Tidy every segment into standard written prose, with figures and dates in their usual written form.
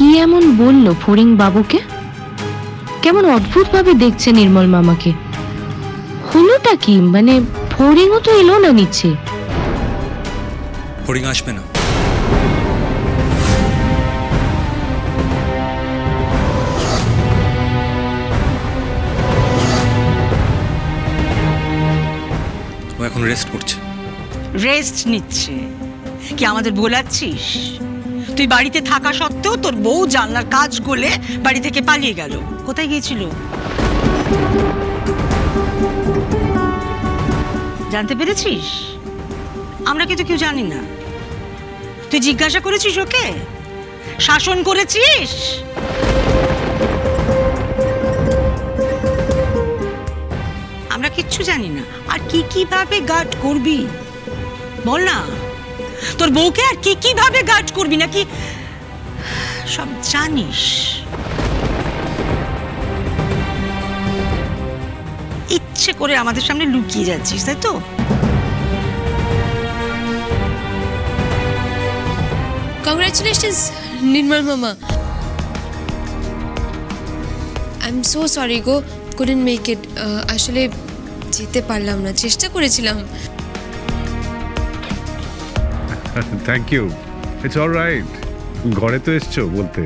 কি এমন বললো ফড়িং বাবুকে? কেমন অদ্ভুত ভাবে দেখছে নির্মল মামাকে। হলোটা কি? মানে ফড়িংও তো এলো না নিচে। ফড়িং আসবে না। ও এখন রেস্ট করছে। রেস্ট নিচ্ছে? কি আমাদের ভোলাচ্ছিস? তুই বাড়িতে থাকা সত্ত্বেও তোর বউ জানলার কাজ গলে বাড়ি থেকে পালিয়ে গেল। কোথায় গিয়েছিল জানতে পেরেছিস? আমরা কিন্তু কেউ জানি না। তুই জিজ্ঞাসা করেছিস ওকে? শাসন করেছিস? আমরা কিচ্ছু জানি না। আর কিভাবে গার্ড করবি বল না? তোর বউকে আর কিভাবে গার্ড করবি নাকি সব জানিস? ইচ্ছে করে আমাদের সামনে লুকিয়ে যাচ্ছিস, তাই তো? Congratulations, Nirmal Mama. I'm so sorry go, couldn't make it. আসলে যেতে পারলাম না, চেষ্টা করেছিলাম। Thank you, it's alright. ঘরে তো এসছো বলতে।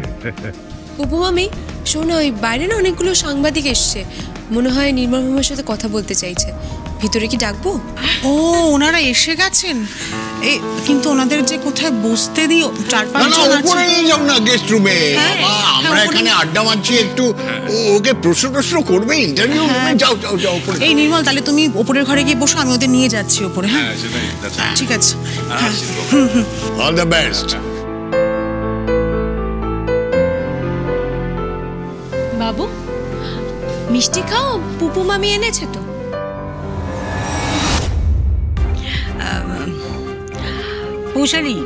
পুপু মামি শোনো, ওই বাইরে না অনেকগুলো সাংবাদিক এসছে, মনে হয় নির্মল মামার সাথে কথা বলতে চাইছে। ভিতরে কি ডাকবো? ও ওনারা এসে গেছেন। কিন্তু ওনাদের যে কোথায় বসতে দিও, 4-5 জন আছে। উপরে নিয়ে যাও না গেস্ট রুমে। আমরা এখানে আড্ডা মারছি, একটু ওকে প্রশ্ন করবে, ইন্টারভিউ নেবে। যাও যাও যাও উপরে। এই নির্মল, তাহলে তুমি উপরের ঘরে গিয়ে বসো, আমি ওদের নিয়ে যাচ্ছি উপরে। হ্যাঁ ঠিক আছে। All the best. বাবু মিষ্টি খাও, পুপু মামি এনেছে তো। পৌশালী,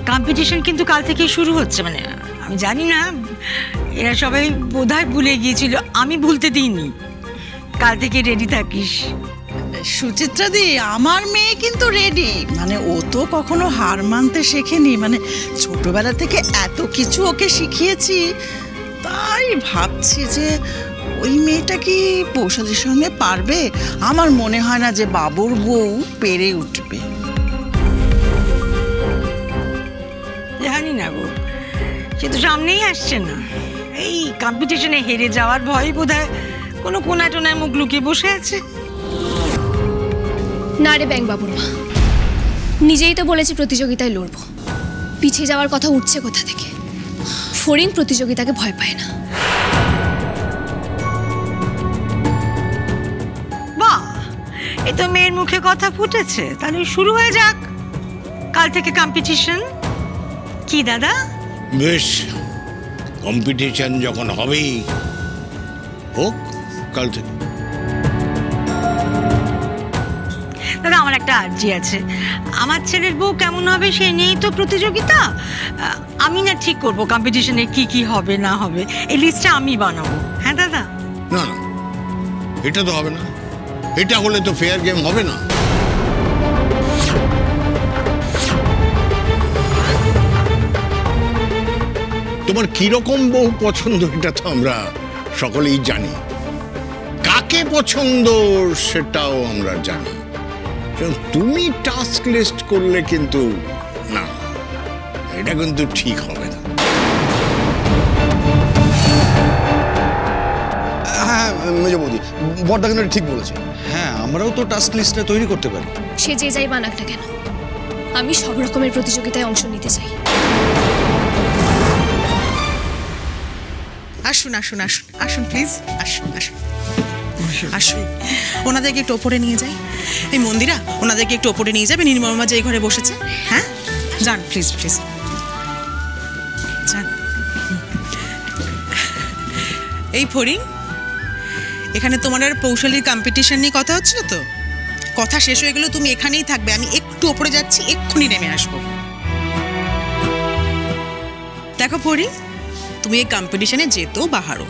কম্পিটিশন কিন্তু কাল থেকেই শুরু হচ্ছে। মানে আমি জানি না, এরা সবাই বোধহয় ভুলে গিয়েছিল, আমি ভুলতে দিইনি। কাল থেকে রেডি থাকিস। সুচিত্রা দি, আমার মেয়ে কিন্তু রেডি। মানে ও তো কখনো হার মানতে শেখেনি। মানে ছোটবেলা থেকে এত কিছু ওকে শিখিয়েছি, তাই ভাবছি যে ওই মেয়েটা কি পৌশালীর সঙ্গে পারবে। আমার মনে হয় না যে বাবুর বউ পেরে উঠবে। জানি না গো, সে তো সামনেই আসছে না। এই কম্পিটিশনে হেরে যাওয়ার ভয় বোধহয় কোনো কোনায় টোনায় মুখ লুকিয়ে বসে আছে। না রে ব্যাং বাবুর মা, নিজেই তো বলেছি প্রতিযোগিতায় লড়বো। পিছিয়ে যাওয়ার কথা উঠছে কোথা থেকে? ফড়িং প্রতিযোগিতাকে ভয় পায় না। বাহ, এই তো মেয়ের মুখে কথা ফুটেছে। তাহলে শুরু হয়ে যাক কাল থেকে কম্পিটিশন। কি দাদা? বেশ, কম্পিটিশন যখন হবেই হোক কাল থেকে। দাদা, আমার একটা আর্জি আছে। আমার ছেলের বউ কেমন হবে সে নিয়েই তো প্রতিযোগিতা। আমি না ঠিক করবো কম্পিটিশনে কি কি হবে না হবে, এই লিস্টটা আমি বানাবো। হ্যাঁ দাদা? না না, এটা তো হবে না। এটা হলে তো ফেয়ার গেম হবে না। তোমার কিরকম বউ পছন্দ এটা তো আমরা সকলেই জানি। কাকে পছন্দ সেটাও আমরা জানি। তুমি টাস্ক লিস্ট করলে কিন্তু না, এটা কিন্তু ঠিক হবে না। হ্যাঁ মেজ বৌদি, বড়দা কিন্তু ঠিক বলেছে। হ্যাঁ, আমরাও তো টাস্ক লিস্টটা তৈরি করতে পারি। সে যে যাই বানাক না কেন, আমি সব রকমের প্রতিযোগিতায় অংশ নিতে চাই। আসুন আসুন আসুন আসুন প্লিজ, আসুন আসুন আসুন। ওনাদেরকে একটু ওপরে নিয়ে যাই। এই মন্দিরা, ওনাদেরকে একটু ওপরে নিয়ে যাবে। নির্মল মা যে ঘরে বসেছে। হ্যাঁ যান প্লিজ প্লিজ যান। এই ফড়িং, এখানে তোমার আর পৌশালীর কম্পিটিশন নিয়ে কথা হচ্ছিল তো। কথা শেষ হয়ে গেলেও তুমি এখানেই থাকবে। আমি একটু ওপরে যাচ্ছি, এক্ষুনি নেমে আসবো। দেখো ফড়িং, তুমি এই কম্পিটিশনে যেতেও বাহারো,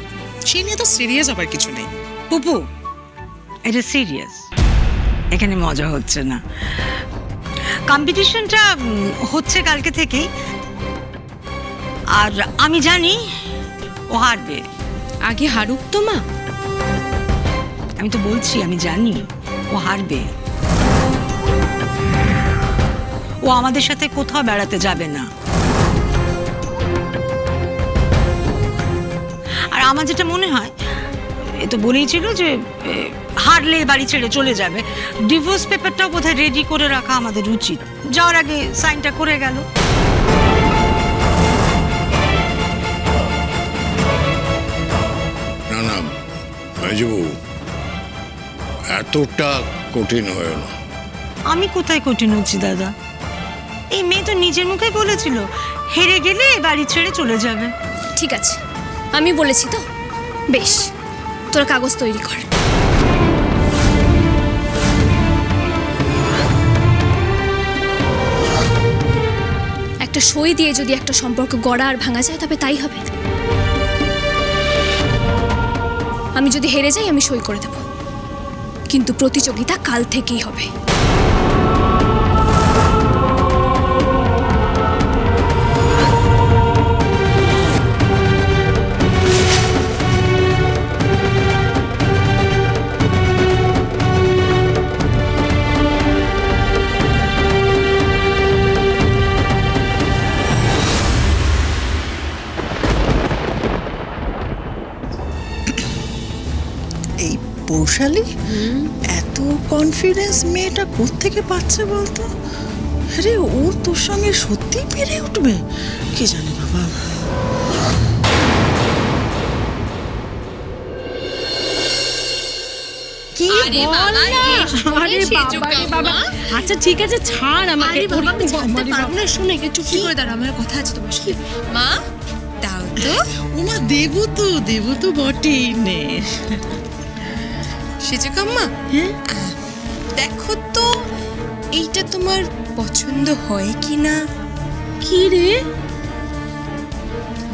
সেই নিয়ে তো সিরিয়াস হবার কিছু নেই। পুপু, এটা সিরিয়াস, এখানে মজা হচ্ছে না। কম্পিটিশনটা হচ্ছে কালকে থেকেই। আর আমি জানি ও হারবে। আগে হারুক তো মা। আমি তো বলছি আমি জানি ও হারবে। ও আমাদের সাথে কোথাও বেড়াতে যাবে না। আর আমার যেটা মনে হয়, এ তো বলেই ছিল যে হারলে বাড়ি ছেড়ে চলে যাবে। ডিভোর্স পেপারটাও বোধহয় রেডি করে রাখা আমাদের উচিত, যাওয়ার আগে সাইনটা করে গেল। না না মেজবাবু, এতটা কঠিন হয়ে না। আমি কোথায় কঠিন হচ্ছি দাদা? এই মেয়ে তো নিজের মুখে বলেছিল হেরে গেলে বাড়ি ছেড়ে চলে যাবে। ঠিক আছে, আমি বলেছি তো। বেশ, তোরা কাগজ তৈরি কর। একটা সই দিয়ে যদি একটা সম্পর্ক গড়া আর ভাঙা যায় তবে তাই হবে। আমি যদি হেরে যাই আমি সই করে দেব, কিন্তু প্রতিযোগিতা কাল থেকেই হবে। এই পৌশালী এত কনফিডেন্স মেয়েটা কোত্থেকে পাচ্ছে বলতো? আরে ও তোর সঙ্গে সত্যি পেরে উঠবে কি জানি বাবা। কি বল না? আরে বাবা, আচ্ছা ঠিক আছে ছাড় আমাকে। শোনো, একটু চুপ করে দাঁড়া, আমার কথা আছে তোমার সাথে। মা দাও তো। ওমা দেবো তো বটেই নে। সেজকাম্মা, দেখো তো এইটা তোমার পছন্দ হয় কি না। কি রে?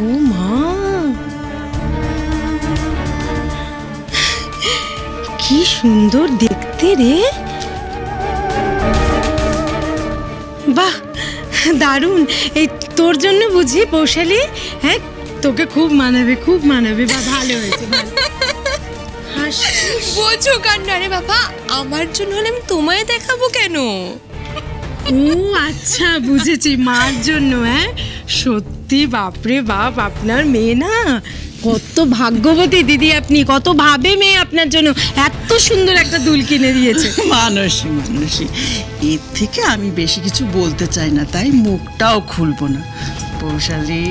ও মা, কি সুন্দর দেখতে রে। বাহ, দারুণ। এই তোর জন্য বুঝি পৌশালী? হ্যাঁ, তোকে খুব মানাবে। বা ভালো হয়েছে। বোঝো কান্না রে বাবা, আমার জন্য হলে আমি তোমায় দেখাবো কেন? ও আচ্ছা, বুঝেছি, মার জন্য। হ্যাঁ সত্যি, বাপরে বাপ, আপনার মেয়ে না কত ভাগ্যবতী দিদি আপনি। কত ভাবে মেয়ে আপনার জন্য, এত সুন্দর একটা দুল কিনে দিয়েছে। মানসী, এর থেকে আমি বেশি কিছু বলতে চাই না, তাই মুখটাও খুলবো না। পৌশালী,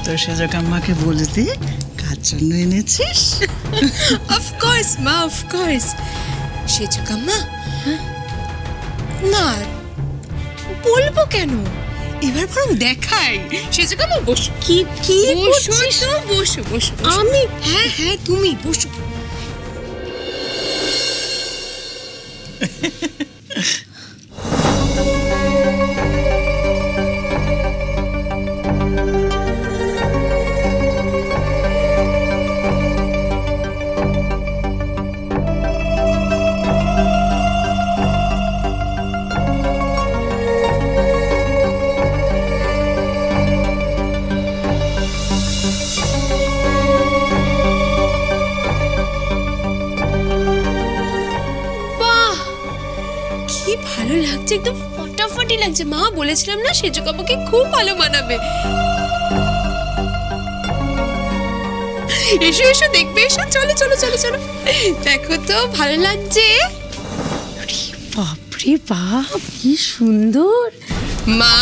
তোর সেজকাম্মাকে বলে দি কার জন্য এনেছিস। অফকোর্স মা, অফকোর্স। সেজকাম্মা, না বলবো কেন, এবার বরং দেখাই। সেজকাম্মা বসো। কি বসো তো, বসো। আমি? হ্যাঁ তুমি বসো। ভালো লাগছে, একদম ফটাফটি লাগছে। মা বলেছিলাম না সেজকাম্মাকে খুব ভালো মানাবে। এসো দেখবে, এসো। চলো। দেখো তো ভালো লাগছে। বাপরে বাপ, কি সুন্দর। মা